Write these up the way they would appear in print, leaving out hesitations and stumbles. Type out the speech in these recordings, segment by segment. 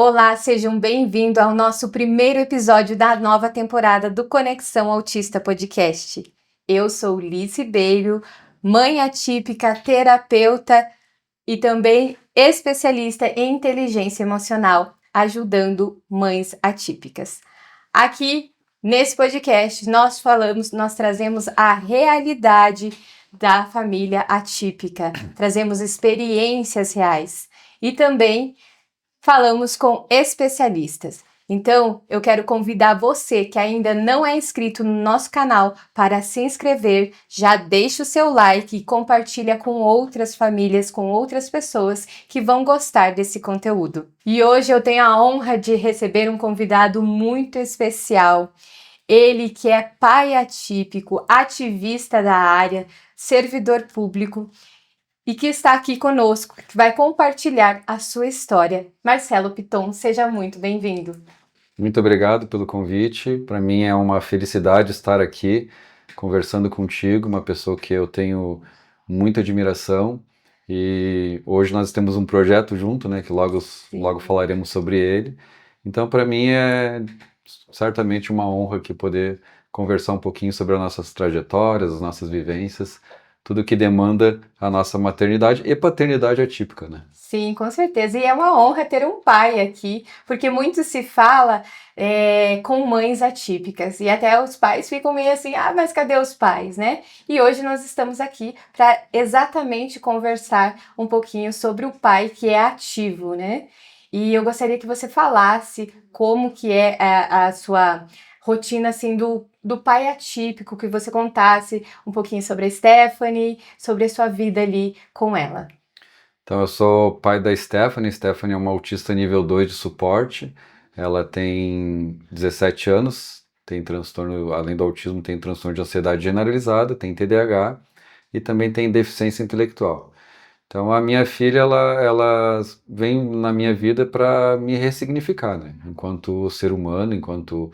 Olá, sejam bem-vindos ao nosso primeiro episódio da nova temporada do Conexão Autista Podcast. Eu sou Lice Beiro, mãe atípica, terapeuta e também especialista em inteligência emocional, ajudando mães atípicas. Aqui, nesse podcast, nós trazemos a realidade da família atípica, trazemos experiências reais e também falamos com especialistas. Então, eu quero convidar você que ainda não é inscrito no nosso canal para se inscrever, já deixa o seu like e compartilha com outras famílias, com outras pessoas que vão gostar desse conteúdo. E hoje eu tenho a honra de receber um convidado muito especial. Ele que é pai atípico, ativista da área, servidor público, e que está aqui conosco, que vai compartilhar a sua história. Marcelo Piton, seja muito bem-vindo. Muito obrigado pelo convite. Para mim é uma felicidade estar aqui conversando contigo, uma pessoa que eu tenho muita admiração. E hoje nós temos um projeto junto, né, que logo falaremos sobre ele. Então, para mim é certamente uma honra aqui poder conversar um pouquinho sobre as nossas trajetórias, as nossas vivências, tudo que demanda a nossa maternidade e paternidade atípica, né? Sim, com certeza. E é uma honra ter um pai aqui, porque muito se fala com mães atípicas. E até os pais ficam meio assim, mas cadê os pais, né? E hoje nós estamos aqui para exatamente conversar um pouquinho sobre o pai que é ativo, né? E eu gostaria que você falasse como que é a sua rotina, assim, do pai atípico, que você contasse um pouquinho sobre a Stephanie, sobre a sua vida ali com ela. Então, eu sou pai da Stephanie. Stephanie é uma autista nível 2 de suporte. Ela tem 17 anos, tem transtorno, além do autismo, tem transtorno de ansiedade generalizada, tem TDAH e também tem deficiência intelectual. Então, a minha filha, ela vem na minha vida para me ressignificar, né? Enquanto ser humano, enquanto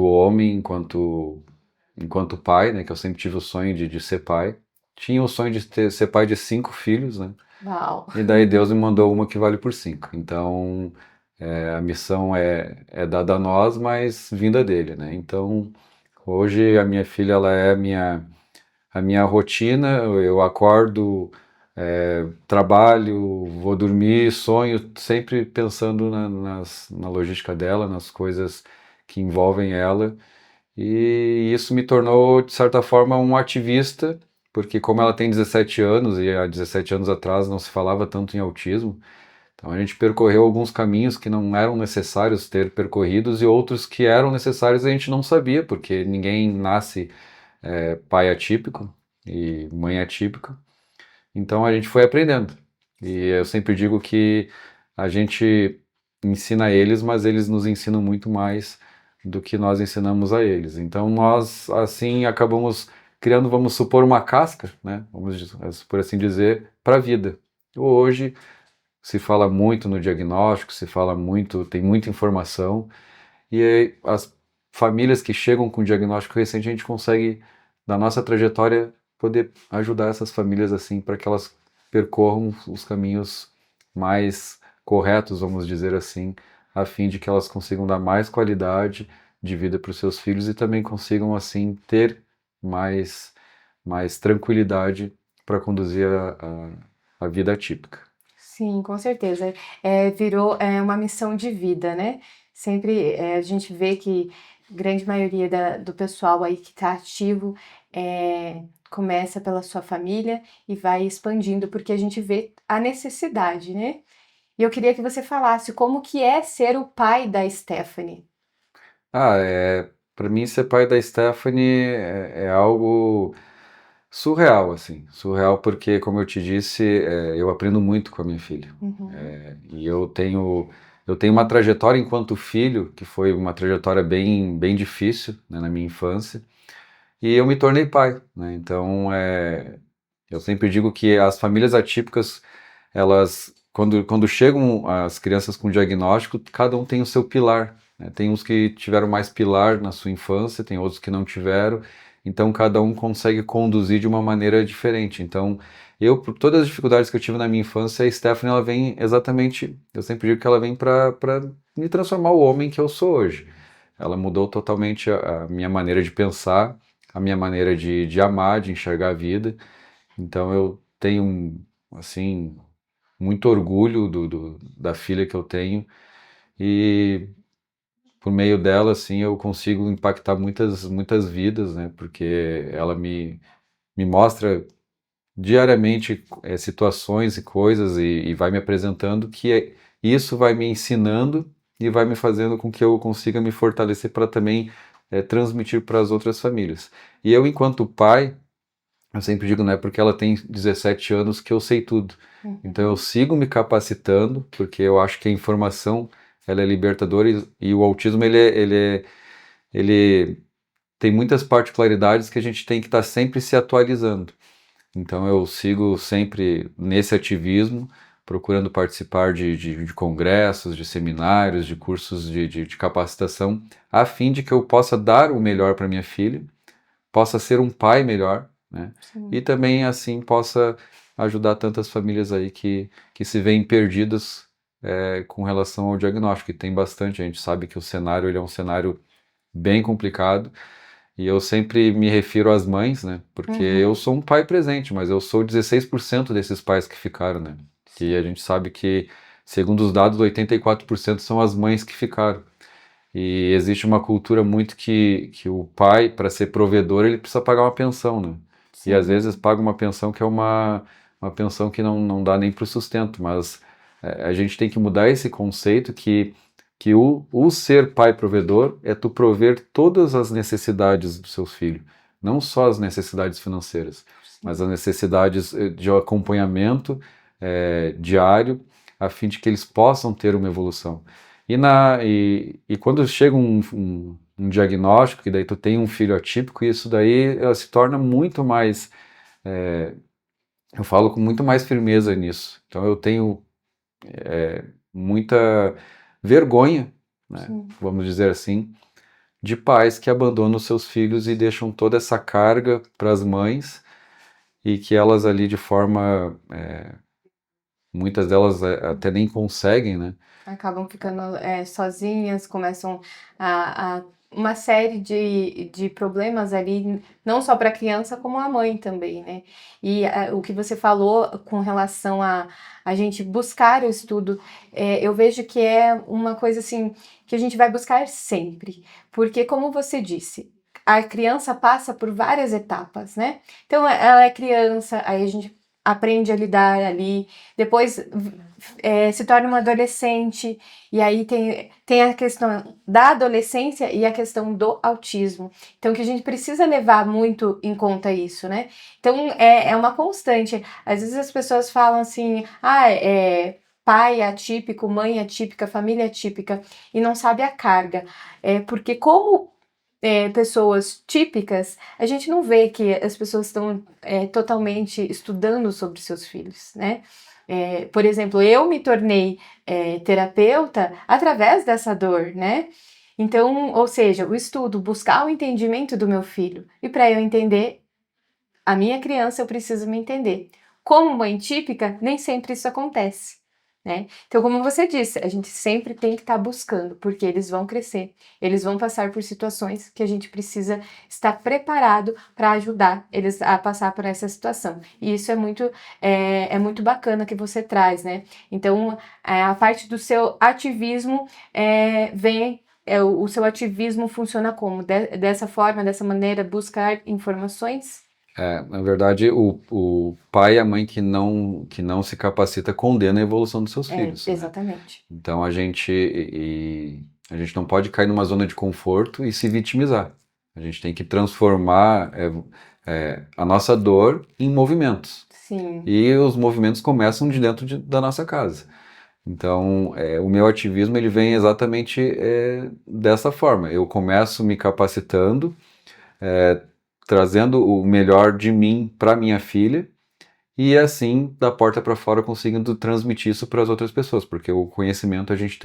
homem, enquanto pai, né? Que eu sempre tive o sonho de ser pai. Tinha o sonho de ser pai de 5 filhos, né? Uau. E daí Deus me mandou uma que vale por 5. Então, a missão é dada a nós, mas vinda dele, né? Então, hoje a minha filha, ela é a minha rotina. Eu acordo, trabalho, vou dormir, sonho, sempre pensando na logística dela, nas coisas que envolvem ela. E isso me tornou, de certa forma, um ativista, porque como ela tem 17 anos, e há 17 anos atrás não se falava tanto em autismo, então a gente percorreu alguns caminhos que não eram necessários ter percorridos e outros que eram necessários e a gente não sabia, porque ninguém nasce pai atípico e mãe atípica. Então a gente foi aprendendo. E eu sempre digo que a gente ensina eles, mas eles nos ensinam muito mais do que nós ensinamos a eles. Então nós, assim, acabamos criando, vamos supor, uma casca, né? Vamos por assim dizer, para a vida. Hoje se fala muito no diagnóstico, se fala muito, tem muita informação, e aí, as famílias que chegam com diagnóstico recente, a gente consegue, da nossa trajetória, poder ajudar essas famílias assim, para que elas percorram os caminhos mais corretos, vamos dizer assim, a fim de que elas consigam dar mais qualidade de vida para os seus filhos e também consigam, assim, ter mais tranquilidade para conduzir a vida atípica. Sim, com certeza. Virou uma missão de vida, né? Sempre a gente vê que a grande maioria do pessoal aí que está ativo começa pela sua família e vai expandindo, porque a gente vê a necessidade, né? E eu queria que você falasse como que é ser o pai da Stephanie. Para mim ser pai da Stephanie é algo surreal, assim. Surreal porque, como eu te disse, eu aprendo muito com a minha filha. Uhum. E eu tenho uma trajetória enquanto filho, que foi uma trajetória bem, bem difícil, né, na minha infância, e eu me tornei pai, né? Então, eu sempre digo que as famílias atípicas, elas, quando chegam as crianças com diagnóstico, cada um tem o seu pilar, né? Tem uns que tiveram mais pilar na sua infância, tem outros que não tiveram, então cada um consegue conduzir de uma maneira diferente. Então, por todas as dificuldades que eu tive na minha infância, a Stephanie, ela vem exatamente, eu sempre digo que ela vem para me transformar o homem que eu sou hoje. Ela mudou totalmente a minha maneira de pensar, a minha maneira de amar, de enxergar a vida. Então eu tenho, assim, muito orgulho da filha que eu tenho e por meio dela, assim, eu consigo impactar muitas vidas, né? Porque ela me mostra diariamente situações e coisas e vai me apresentando isso vai me ensinando e vai me fazendo com que eu consiga me fortalecer para também transmitir para as outras famílias. E eu, enquanto pai, eu sempre digo, não é porque ela tem 17 anos que eu sei tudo. Então eu sigo me capacitando, porque eu acho que a informação ela é libertadora e o autismo ele tem muitas particularidades que a gente tem que estar sempre se atualizando. Então eu sigo sempre nesse ativismo, procurando participar de congressos, de seminários, de cursos de capacitação, a fim de que eu possa dar o melhor para minha filha, possa ser um pai melhor, né? E também assim possa ajudar tantas famílias aí que se veem perdidas com relação ao diagnóstico, que tem bastante, a gente sabe que o cenário ele é um cenário bem complicado, e eu sempre me refiro às mães, né? Porque eu sou um pai presente, mas eu sou 16% desses pais que ficaram, né? Que a gente sabe que, segundo os dados, 84% são as mães que ficaram. E existe uma cultura muito que o pai, para ser provedor, ele precisa pagar uma pensão, né? Sim. E às vezes paga uma pensão que é uma pensão que não dá nem para o sustento, mas a gente tem que mudar esse conceito que o ser pai provedor é tu prover todas as necessidades dos seus filhos, não só as necessidades financeiras, mas as necessidades de acompanhamento diário, a fim de que eles possam ter uma evolução. E quando chega um diagnóstico, que daí tu tem um filho atípico, isso daí ela se torna muito mais, eu falo com muito mais firmeza nisso. Então eu tenho muita vergonha, né, vamos dizer assim, de pais que abandonam seus filhos e deixam toda essa carga para as mães e que elas ali de forma, muitas delas até nem conseguem, né? Acabam ficando sozinhas, começam a uma série de problemas ali, não só para a criança, como a mãe também, né? E o que você falou com relação a gente buscar o estudo, eu vejo que é uma coisa assim que a gente vai buscar sempre, porque como você disse, a criança passa por várias etapas, né? Então ela é criança, aí a gente aprende a lidar ali, depois se torna uma adolescente, e aí tem a questão da adolescência e a questão do autismo. Então, que a gente precisa levar muito em conta isso, né? Então, é uma constante. Às vezes as pessoas falam assim, pai atípico, mãe atípica, família atípica, e não sabe a carga. Porque como pessoas típicas, a gente não vê que as pessoas estão totalmente estudando sobre seus filhos, né? Por exemplo, eu me tornei terapeuta através dessa dor, né? Então, ou seja, o estudo, buscar o entendimento do meu filho. E para eu entender a minha criança, eu preciso me entender. Como mãe típica, nem sempre isso acontece, né? Então, como você disse, a gente sempre tem que estar buscando, porque eles vão crescer, eles vão passar por situações que a gente precisa estar preparado para ajudar eles a passar por essa situação. E isso é muito bacana que você traz, né? Então, a parte do seu ativismo o seu ativismo funciona como? Dessa forma, dessa maneira, buscar informações? Na verdade, o pai e a mãe que não se capacita condena a evolução dos seus filhos, né? Exatamente. Então a gente não pode cair numa zona de conforto e se vitimizar. A gente tem que transformar a nossa dor em movimentos. Sim. E os movimentos começam de dentro da nossa casa. Então, o meu ativismo ele vem exatamente dessa forma. Eu começo me capacitando, trazendo o melhor de mim para minha filha e assim, da porta para fora, conseguindo transmitir isso para as outras pessoas, porque o conhecimento a gente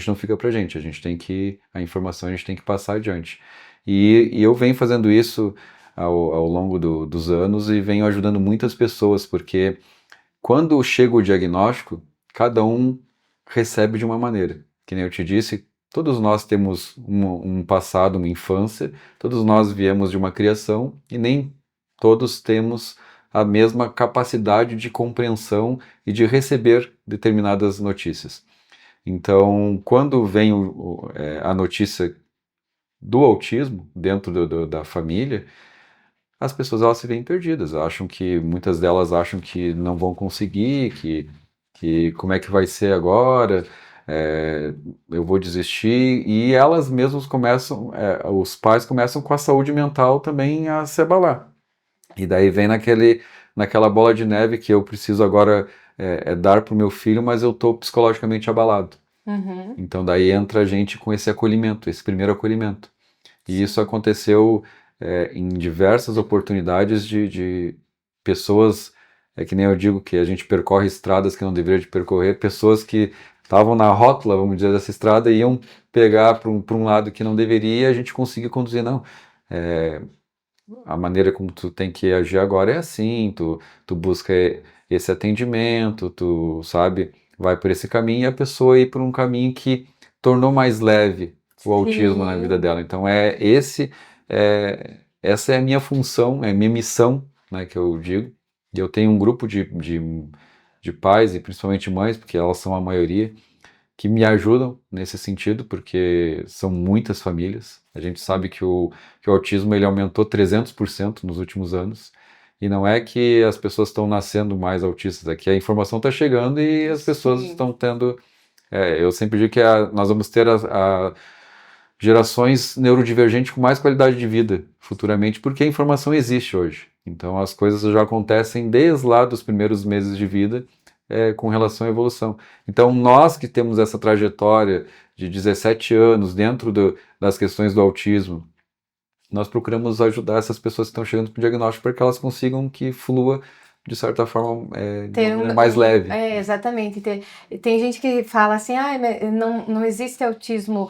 não fica pra gente, a informação a gente tem que passar adiante. E eu venho fazendo isso ao longo dos anos e venho ajudando muitas pessoas, porque quando chega o diagnóstico, cada um recebe de uma maneira. Que nem eu te disse, todos nós temos um passado, uma infância, todos nós viemos de uma criação e nem todos temos a mesma capacidade de compreensão e de receber determinadas notícias. Então, quando vem a notícia do autismo dentro da família, as pessoas elas se veem perdidas, acham que muitas delas acham que não vão conseguir, que como é que vai ser agora, eu vou desistir, e elas mesmas começam, os pais começam com a saúde mental também a se abalar. E daí vem naquela bola de neve que eu preciso agora dar para o meu filho, mas eu estou psicologicamente abalado. Uhum. Então daí entra a gente com esse acolhimento, esse primeiro acolhimento. E isso aconteceu em diversas oportunidades de pessoas, que nem eu digo que a gente percorre estradas que não deveria de percorrer, pessoas que estavam na rótula, vamos dizer, dessa estrada e iam pegar para um lado que não deveria e a gente conseguiu conduzir, não. A maneira como tu tem que agir agora é assim, tu busca esse atendimento, tu, sabe, vai por esse caminho e a pessoa ir por um caminho que tornou mais leve o autismo na vida Sim. dela. Então essa é a minha função, é a minha missão, né, que eu digo. E eu tenho um grupo de pais e principalmente mães, porque elas são a maioria, que me ajudam nesse sentido, porque são muitas famílias. A gente sabe que o autismo ele aumentou 300% nos últimos anos. E não é que as pessoas estão nascendo mais autistas, é que a informação está chegando e as pessoas Sim. estão tendo. Eu sempre digo que nós vamos ter gerações neurodivergentes com mais qualidade de vida futuramente, porque a informação existe hoje. Então as coisas já acontecem desde lá dos primeiros meses de vida com relação à evolução. Então nós que temos essa trajetória de 17 anos dentro das questões do autismo, nós procuramos ajudar essas pessoas que estão chegando com o diagnóstico para que elas consigam que flua de certa forma de uma Ter maneira mais leve. exatamente. Tem gente que fala assim, ah, não existe autismo,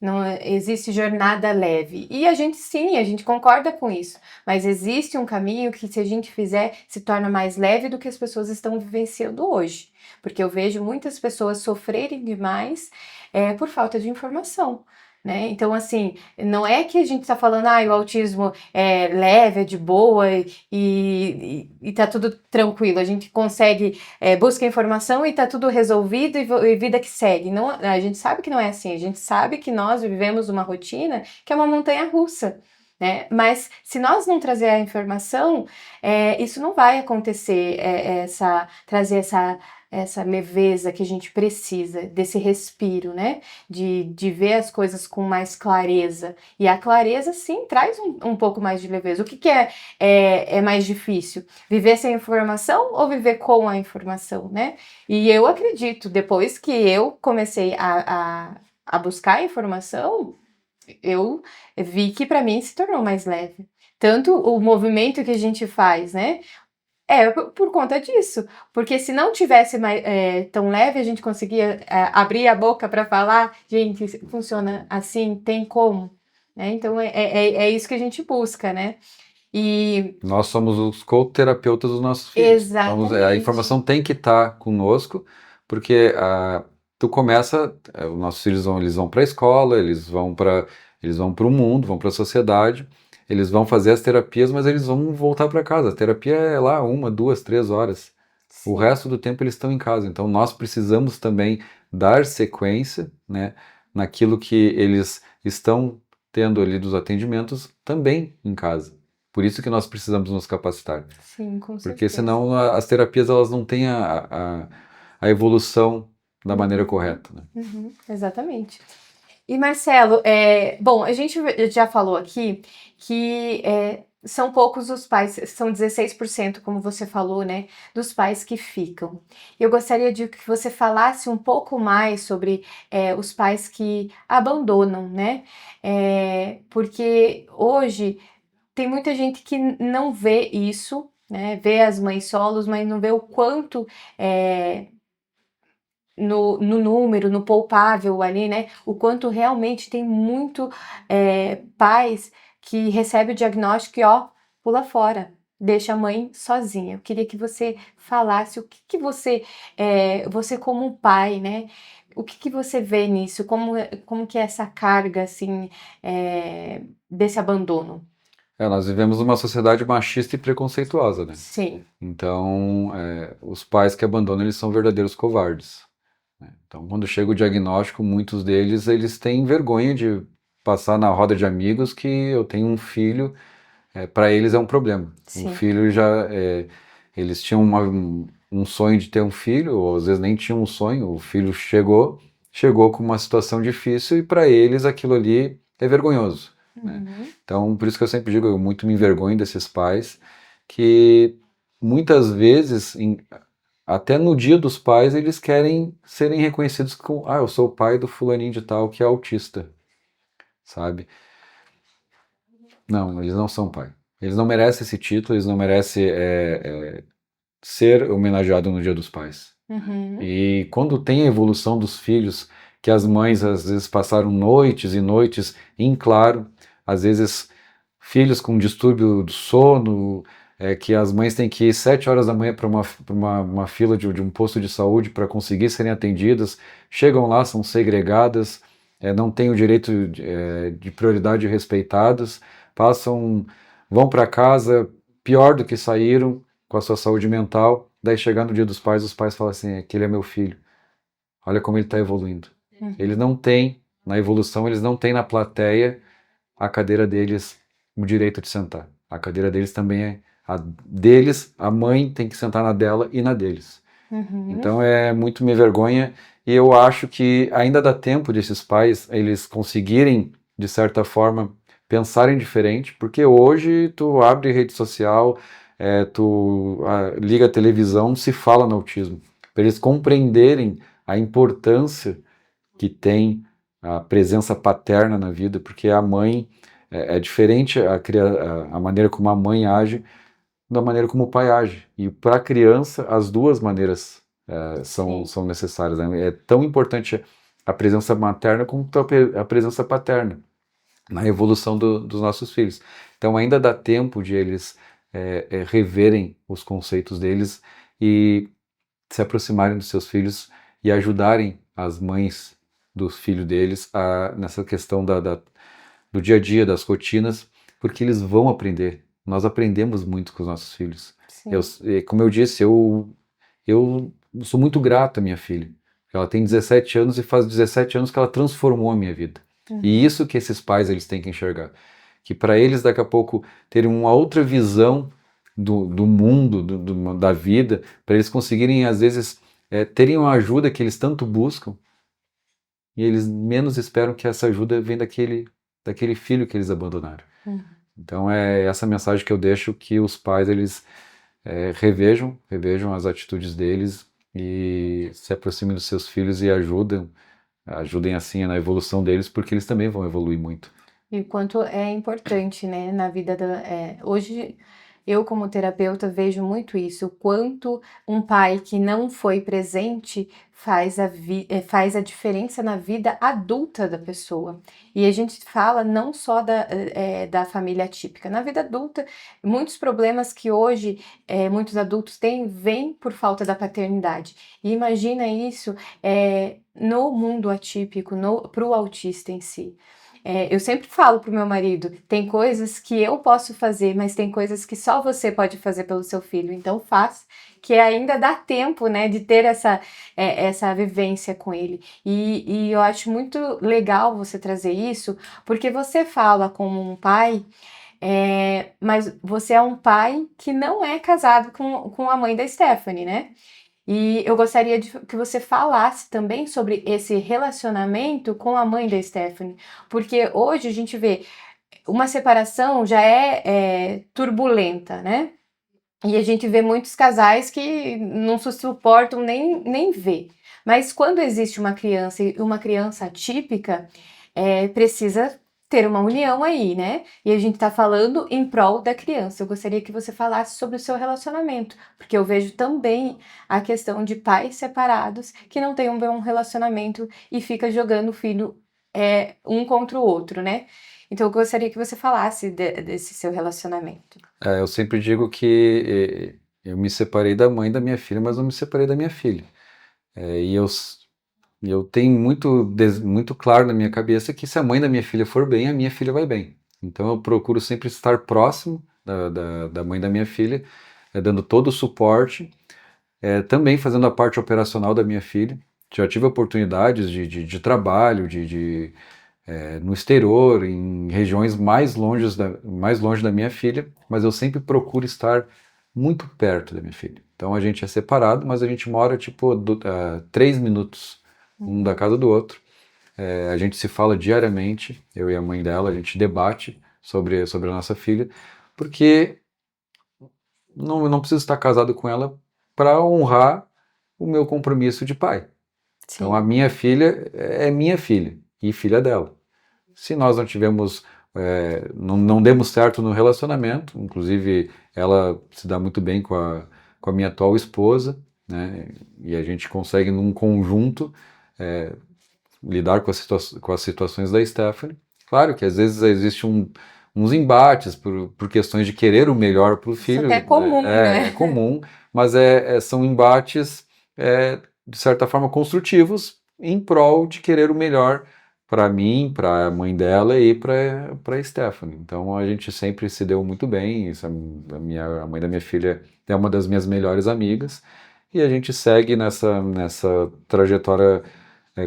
não existe jornada leve. E a gente sim, a gente concorda com isso. Mas existe um caminho que, se a gente fizer, se torna mais leve do que as pessoas estão vivenciando hoje. Porque eu vejo muitas pessoas sofrerem demais por falta de informação. Né? Então, assim, não é que a gente está falando, ah, o autismo é leve, é de boa e tá tudo tranquilo. A gente consegue, busca informação e tá tudo resolvido e vida que segue. Não, a gente sabe que não é assim. A gente sabe que nós vivemos uma rotina que é uma montanha russa. Né? Mas se nós não trazer a informação, isso não vai acontecer, trazer essa leveza que a gente precisa, desse respiro, né? De ver as coisas com mais clareza. E a clareza, sim, traz um pouco mais de leveza. O que é mais difícil? Viver sem informação ou viver com a informação, né? E eu acredito, depois que eu comecei a buscar informação, eu vi que para mim se tornou mais leve. Tanto o movimento que a gente faz, né? Por conta disso. Porque se não tivesse tão leve, a gente conseguia abrir a boca para falar, gente, funciona assim, tem como. Né? Então é isso que a gente busca, né? E Nós somos os co-terapeutas dos nossos filhos. Então, a exatamente. informação tem que estar conosco, porque tu começa, os nossos filhos eles vão para a escola, eles vão para o mundo, vão para a sociedade, eles vão fazer as terapias, mas eles vão voltar para casa. A terapia é lá 1, 2, 3 horas. O Sim. resto do tempo eles estão em casa. Então nós precisamos também dar sequência, né, naquilo que eles estão tendo ali dos atendimentos também em casa. Por isso que nós precisamos nos capacitar, Sim, com porque certeza. senão as terapias elas não têm a evolução da maneira Uhum, correta, né? exatamente. E Marcelo, bom, a gente já falou aqui que são poucos os pais, são 16%, como você falou, né, dos pais que ficam. Eu gostaria de que você falasse um pouco mais sobre os pais que abandonam, né? Porque hoje tem muita gente que não vê isso, né? Vê as mães solos, mas não vê o quanto no número, no palpável ali, né? O quanto realmente tem muito pais que recebem o diagnóstico e, ó, pula fora, deixa a mãe sozinha. Eu queria que você falasse o que você, você como um pai, né? O que você vê nisso? Como que é essa carga, assim, desse abandono? Nós vivemos numa sociedade machista e preconceituosa, né? Sim. Então, os pais que abandonam, eles são verdadeiros covardes, né? Então, quando chega o diagnóstico, muitos deles, eles têm vergonha de passar na roda de amigos que eu tenho um filho, para eles é um problema. Um Sim. filho já, eles tinham um sonho de ter um filho, ou às vezes nem tinham um sonho, o filho chegou com uma situação difícil e para eles aquilo ali é vergonhoso, né? Uhum. Então, por isso que eu sempre digo, eu muito me envergonho desses pais que muitas vezes, até no dia dos pais, eles querem serem reconhecidos como, eu sou o pai do fulaninho de tal que é autista, sabe? Não, eles não são pai. Eles não merecem esse título, eles não merecem ser homenageado no Dia dos Pais. Uhum. E quando tem a evolução dos filhos, que as mães às vezes passaram noites e noites em claro, às vezes filhos com distúrbio do sono, que as mães têm que ir 7 horas da manhã para uma fila de um posto de saúde para conseguir serem atendidas, chegam lá, são segregadas, não têm o direito de prioridade respeitados, vão para casa pior do que saíram, com a sua saúde mental, daí chegar no dia dos pais, os pais falam assim, aquele é meu filho, olha como ele está evoluindo. Uhum. Eles não têm, na evolução, eles não têm na plateia a cadeira deles, o direito de sentar. A cadeira deles também é a deles, a mãe tem que sentar na dela e na deles. Uhum. Então é muito me vergonha e eu acho que ainda dá tempo desses pais eles conseguirem, de certa forma, pensarem diferente, porque hoje tu abre rede social, liga a televisão, se fala no autismo. Para eles compreenderem a importância que tem a presença paterna na vida, porque a mãe é diferente a maneira como a mãe age da maneira como o pai age. E para a criança, as duas maneiras são necessárias, né? É tão importante a presença materna como a presença paterna na evolução dos nossos filhos. Então ainda dá tempo de eles reverem os conceitos deles e se aproximarem dos seus filhos e ajudarem as mães dos filhos deles nessa questão do dia a dia, das rotinas, porque eles vão aprender. Nós aprendemos muito com os nossos filhos. Sim. Como eu disse, eu sou muito grato à minha filha. Ela tem 17 anos e faz 17 anos que ela transformou a minha vida. Uhum. E isso que esses pais eles têm que enxergar. Que para eles daqui a pouco terem uma outra visão do mundo, da vida, para eles conseguirem às vezes terem uma ajuda que eles tanto buscam e eles menos esperam que essa ajuda venha daquele filho que eles abandonaram. Uhum. Então é essa mensagem que eu deixo, que os pais eles revejam as atitudes deles e se aproximem dos seus filhos e ajudem assim na evolução deles, porque eles também vão evoluir muito. E o quanto é importante, né, na vida hoje eu como terapeuta vejo muito isso, o quanto um pai que não foi presente faz a diferença na vida adulta da pessoa. E a gente fala não só da família atípica, na vida adulta, muitos problemas que hoje muitos adultos têm vêm por falta da paternidade. E imagina isso no mundo atípico, para o autista em si. Eu sempre falo pro meu marido, tem coisas que eu posso fazer, mas tem coisas que só você pode fazer pelo seu filho, então faz, que ainda dá tempo, né, de ter essa vivência com ele. E eu acho muito legal você trazer isso, porque você fala como um pai, mas você é um pai que não é casado com a mãe da Stephanie, né? E eu gostaria que você falasse também sobre esse relacionamento com a mãe da Stephanie, porque hoje a gente vê uma separação já é turbulenta, né? E a gente vê muitos casais que não se suportam nem ver. Mas quando existe uma criança e uma criança atípica, precisa ter uma união aí, né? E a gente tá falando em prol da criança. Eu gostaria que você falasse sobre o seu relacionamento, porque eu vejo também a questão de pais separados que não têm um bom relacionamento e fica jogando o filho um contra o outro, né? Então eu gostaria que você falasse desse seu relacionamento. Eu sempre digo que eu me separei da mãe da minha filha, mas não me separei da minha filha. E eu tenho muito claro na minha cabeça que se a mãe da minha filha for bem, a minha filha vai bem. Então eu procuro sempre estar próximo da mãe da minha filha, dando todo o suporte, também fazendo a parte operacional da minha filha. Já tive oportunidades de trabalho, no exterior, em regiões mais longe da minha filha, mas eu sempre procuro estar muito perto da minha filha. Então a gente é separado, mas a gente mora tipo 3 minutos um da casa do outro. A gente se fala diariamente, eu e a mãe dela, a gente debate sobre a nossa filha, porque eu não preciso estar casado com ela para honrar o meu compromisso de pai. Então a Sim, minha filha é minha filha e filha dela. Se nós não tivemos, não demos certo no relacionamento, inclusive ela se dá muito bem com a minha atual esposa, né? E a gente consegue num conjunto lidar com as situações da Stephanie. Claro que às vezes existe uns embates por questões de querer o melhor para o isso até é filho, comum, é né? comum, mas são embates de certa forma construtivos em prol de querer o melhor para mim, para a mãe dela e para Stephanie. Então a gente sempre se deu muito bem. A mãe da minha filha é uma das minhas melhores amigas e a gente segue nessa trajetória,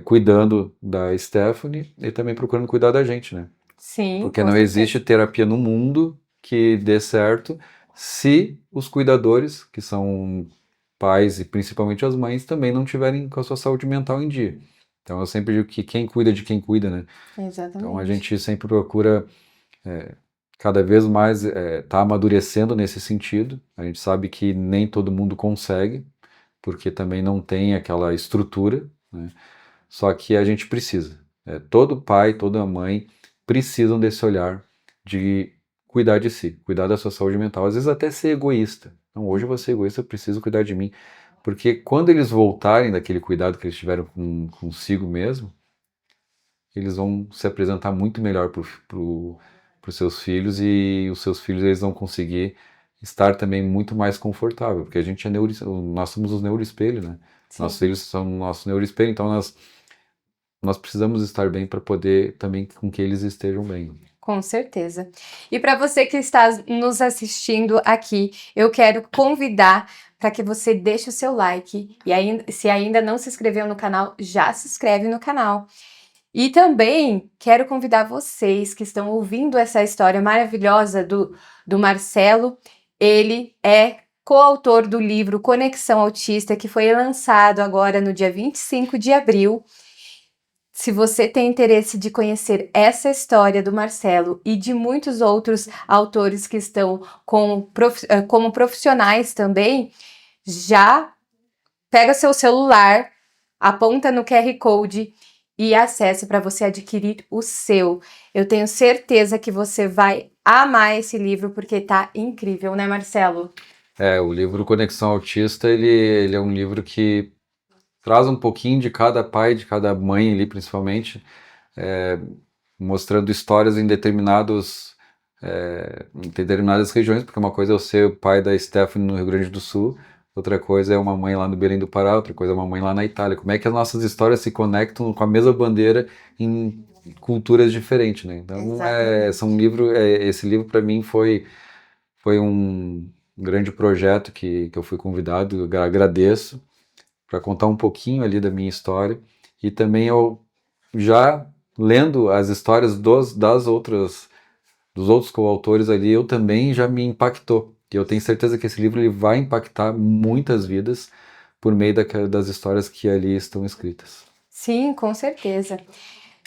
cuidando da Stephanie e também procurando cuidar da gente, né? Sim, Porque com não existe certeza. terapia no mundo que dê certo se os cuidadores, que são pais e principalmente as mães, também não tiverem com a sua saúde mental em dia. Então eu sempre digo que quem cuida de quem cuida, né? Então a Exatamente. gente sempre procura cada vez mais tá amadurecendo nesse sentido. A gente sabe que nem todo mundo consegue, porque também não tem aquela estrutura, né? Só que a gente precisa. Todo pai, toda mãe precisam desse olhar de cuidar de si, cuidar da sua saúde mental. Às vezes até ser egoísta. Não, hoje eu vou ser egoísta, eu preciso cuidar de mim. Porque quando eles voltarem daquele cuidado que eles tiveram consigo mesmo, eles vão se apresentar muito melhor para os seus filhos e os seus filhos eles vão conseguir estar também muito mais confortável, porque a gente nós somos os neuroespelho, né? Nossos Sim. filhos são o nosso neuroespelho, então nós precisamos estar bem para poder também com que eles estejam bem. Com certeza. E para você que está nos assistindo aqui, eu quero convidar para que você deixe o seu like e ainda, se ainda não se inscreveu no canal, já se inscreve no canal. E também quero convidar vocês que estão ouvindo essa história maravilhosa do Marcelo. Ele é coautor do livro Conexão Autista, que foi lançado agora no dia 25 de abril. Se você tem interesse de conhecer essa história do Marcelo e de muitos outros autores que estão como profissionais também, já pega seu celular, aponta no QR Code e acesse para você adquirir o seu. Eu tenho certeza que você vai amar esse livro porque tá incrível, né, Marcelo? O livro Conexão Autista, ele é um livro que traz um pouquinho de cada pai, de cada mãe ali, principalmente, é, mostrando histórias em determinadas regiões, porque uma coisa é eu ser o pai da Stephanie no Rio Grande do Sul, outra coisa é uma mãe lá no Belém do Pará, outra coisa é uma mãe lá na Itália. Como é que as nossas histórias se conectam com a mesma bandeira em culturas diferentes, né? Então, Exatamente. esse livro para mim foi um grande projeto que eu fui convidado, eu agradeço, para contar um pouquinho ali da minha história. E também eu já lendo as histórias dos outros coautores ali, eu também já me impactou. E eu tenho certeza que esse livro ele vai impactar muitas vidas por meio das histórias que ali estão escritas. Sim, com certeza.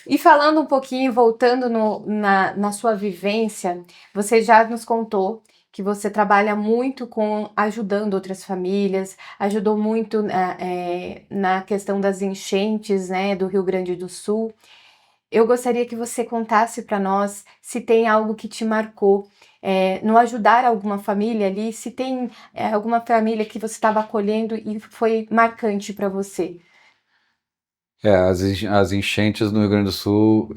E falando um pouquinho, voltando na sua vivência, você já nos contou que você trabalha muito com ajudando outras famílias, ajudou muito na questão das enchentes, né, do Rio Grande do Sul. eu gostaria que você contasse para nós se tem algo que te marcou, no ajudar alguma família ali, se tem alguma família que você estava acolhendo e foi marcante para você. As enchentes no Rio Grande do Sul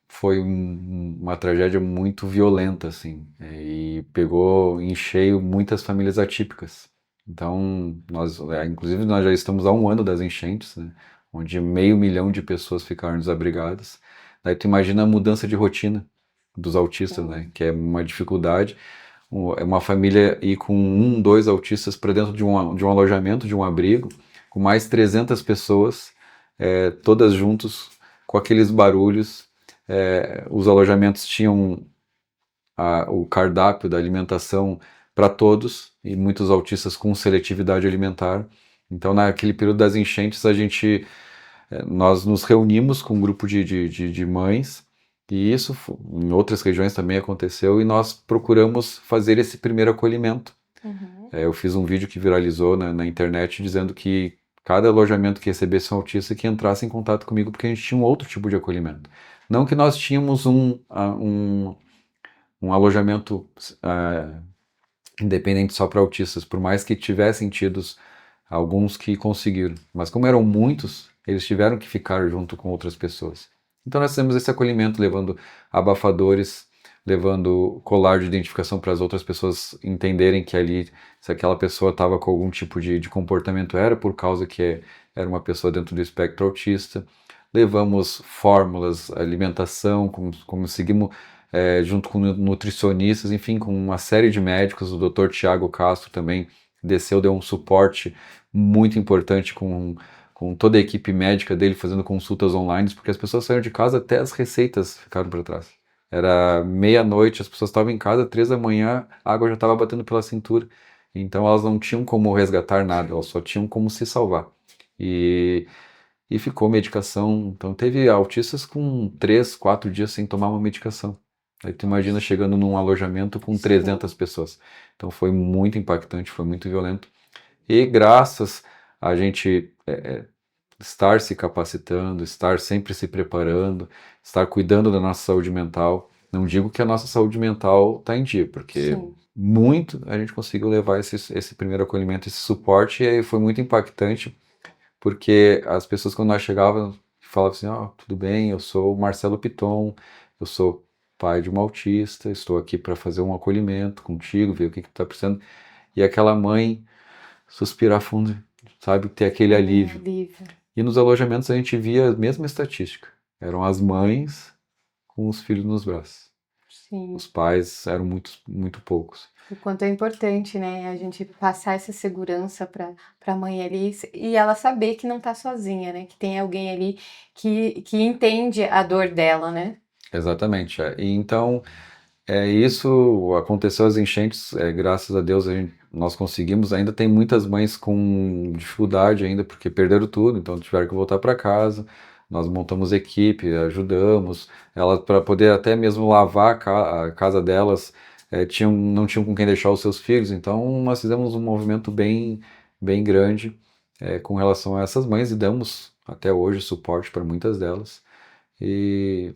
foi uma tragédia muito violenta, assim, e pegou em cheio muitas famílias atípicas. Então, inclusive, nós já estamos há um ano das enchentes, né, onde 500.000 de pessoas ficaram desabrigadas. Daí tu imagina a mudança de rotina dos autistas, né, que é uma dificuldade. É uma família ir com dois autistas para dentro de um alojamento, de um abrigo, com mais 300 pessoas, todas juntos, com aqueles barulhos. Os alojamentos tinham o cardápio da alimentação para todos, e muitos autistas com seletividade alimentar. Então, naquele período das enchentes, nós nos reunimos com um grupo de mães, e isso em outras regiões também aconteceu, e nós procuramos fazer esse primeiro acolhimento. Eu fiz um vídeo que viralizou na internet dizendo que cada alojamento que recebesse um autista que entrasse em contato comigo, porque a gente tinha um outro tipo de acolhimento. Não que nós tínhamos um alojamento independente só para autistas, por mais que tivessem tido alguns que conseguiram. Mas como eram muitos, eles tiveram que ficar junto com outras pessoas. Então nós fizemos esse acolhimento, levando abafadores, levando colar de identificação para as outras pessoas entenderem que ali, se aquela pessoa estava com algum tipo de comportamento, era por causa que era uma pessoa dentro do espectro autista. Levamos fórmulas, alimentação, conseguimos, junto com nutricionistas, enfim, com uma série de médicos. O Dr. Tiago Castro também desceu, deu um suporte muito importante com toda a equipe médica dele, fazendo consultas online, porque as pessoas saíram de casa, até as receitas ficaram para trás. Era meia-noite, as pessoas estavam em casa, 3 da manhã, a água já estava batendo pela cintura. Então elas não tinham como resgatar nada, elas só tinham como se salvar. E ficou medicação. Então teve autistas com 3, 4 dias sem tomar uma medicação. Aí tu imagina chegando num alojamento com 300 pessoas. Então foi muito impactante, foi muito violento. E graças a gente estar se capacitando, estar sempre se preparando, estar cuidando da nossa saúde mental. Não digo que a nossa saúde mental está em dia, porque muito a gente conseguiu levar esse primeiro acolhimento, esse suporte, e aí foi muito impactante, porque as pessoas, quando nós chegávamos, falavam assim: tudo bem, eu sou o Marcelo Piton, eu sou pai de uma autista, estou aqui para fazer um acolhimento contigo, ver o que tu está precisando. E aquela mãe suspirar fundo, sabe, ter aquele alívio. E nos alojamentos a gente via a mesma estatística. Eram as mães com os filhos nos braços. Sim. Os pais eram muito poucos. O quanto é importante, né, a gente passar essa segurança para a mãe ali e ela saber que não está sozinha, né, que tem alguém ali que entende a dor dela, né? Exatamente. E então, isso aconteceu, as enchentes, graças a Deus nós conseguimos. Ainda tem muitas mães com dificuldade ainda, porque perderam tudo, então tiveram que voltar para casa. Nós montamos equipe, ajudamos elas para poder até mesmo lavar a casa delas. Não tinham com quem deixar os seus filhos, então nós fizemos um movimento bem, bem grande com relação a essas mães, e damos até hoje suporte para muitas delas. E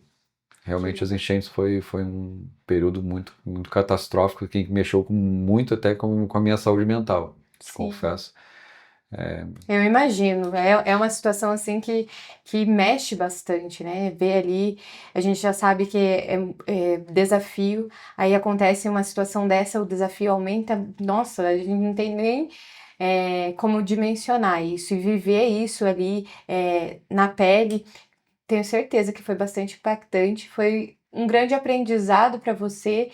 realmente as enchentes foi um período muito, muito catastrófico, que mexeu muito até com a minha saúde mental, confesso. Eu imagino, é uma situação assim que mexe bastante, né? Ver ali, a gente já sabe que é desafio, aí acontece uma situação dessa, o desafio aumenta, nossa, a gente não tem nem como dimensionar isso, e viver isso ali na pele. Tenho certeza que foi bastante impactante, foi um grande aprendizado para você,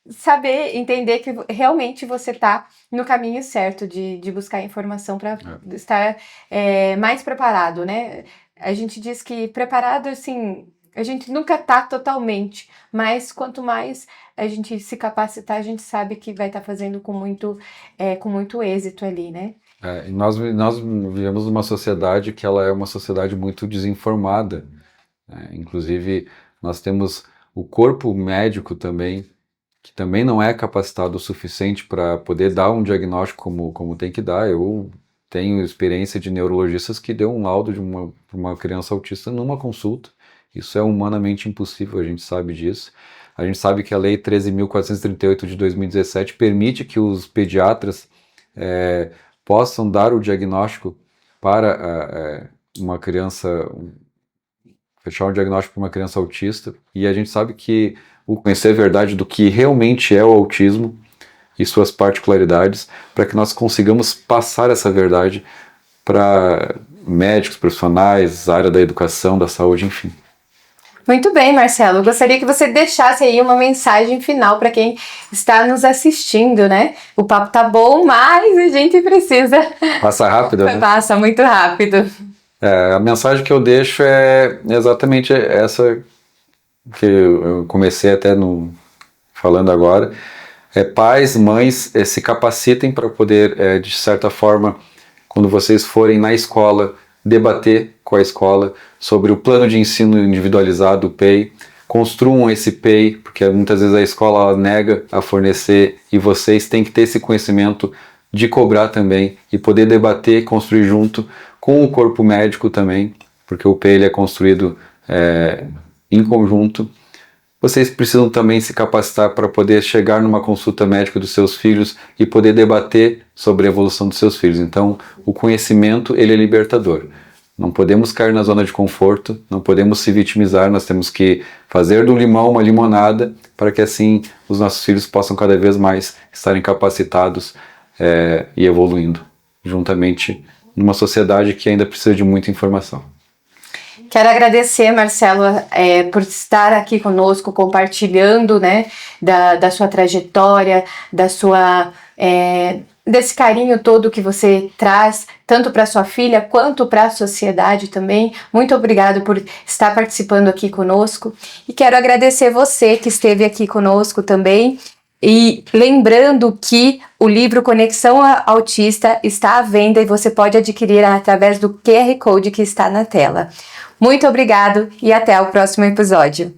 saber, entender que realmente você está no caminho certo de buscar informação para estar mais preparado, né? A gente diz que preparado, assim, a gente nunca está totalmente, mas quanto mais a gente se capacitar, a gente sabe que vai estar fazendo com muito êxito ali, né? Nós vivemos numa sociedade que ela é uma sociedade muito desinformada, né? Inclusive, nós temos o corpo médico também, que também não é capacitado o suficiente para poder dar um diagnóstico como tem que dar. Eu tenho experiência de neurologistas que deu um laudo de uma criança autista numa consulta. Isso é humanamente impossível, a gente sabe disso. A gente sabe que a Lei 13.438 de 2017 permite que os pediatras possam dar o diagnóstico para uma criança, fechar um diagnóstico para uma criança autista. E a gente sabe que o conhecer a verdade do que realmente é o autismo e suas particularidades, para que nós consigamos passar essa verdade para médicos, profissionais, área da educação, da saúde, enfim. Muito bem, Marcelo. Eu gostaria que você deixasse aí uma mensagem final para quem está nos assistindo, né? O papo tá bom, mas a gente precisa... Passa rápido, né? Passa muito rápido. A mensagem que eu deixo é exatamente essa que eu comecei até falando agora. Pais, mães, se capacitem para poder, de certa forma, quando vocês forem na escola, debater com a escola sobre o plano de ensino individualizado, o PEI. Construam esse PEI, porque muitas vezes a escola nega a fornecer e vocês têm que ter esse conhecimento de cobrar também e poder debater, construir junto com o corpo médico também, porque o PEI ele é construído em conjunto. Vocês precisam também se capacitar para poder chegar numa consulta médica dos seus filhos e poder debater sobre a evolução dos seus filhos. Então, o conhecimento, ele é libertador. Não podemos cair na zona de conforto, não podemos se vitimizar, nós temos que fazer do limão uma limonada para que assim os nossos filhos possam cada vez mais estarem capacitados e evoluindo juntamente numa sociedade que ainda precisa de muita informação. Quero agradecer, Marcelo, por estar aqui conosco, compartilhando, né, da sua trajetória, desse carinho todo que você traz, tanto para sua filha quanto para a sociedade também. Muito obrigado por estar participando aqui conosco. E quero agradecer você que esteve aqui conosco também. E lembrando que o livro Conexão Autista está à venda e você pode adquirir através do QR Code que está na tela. Muito obrigado e até o próximo episódio.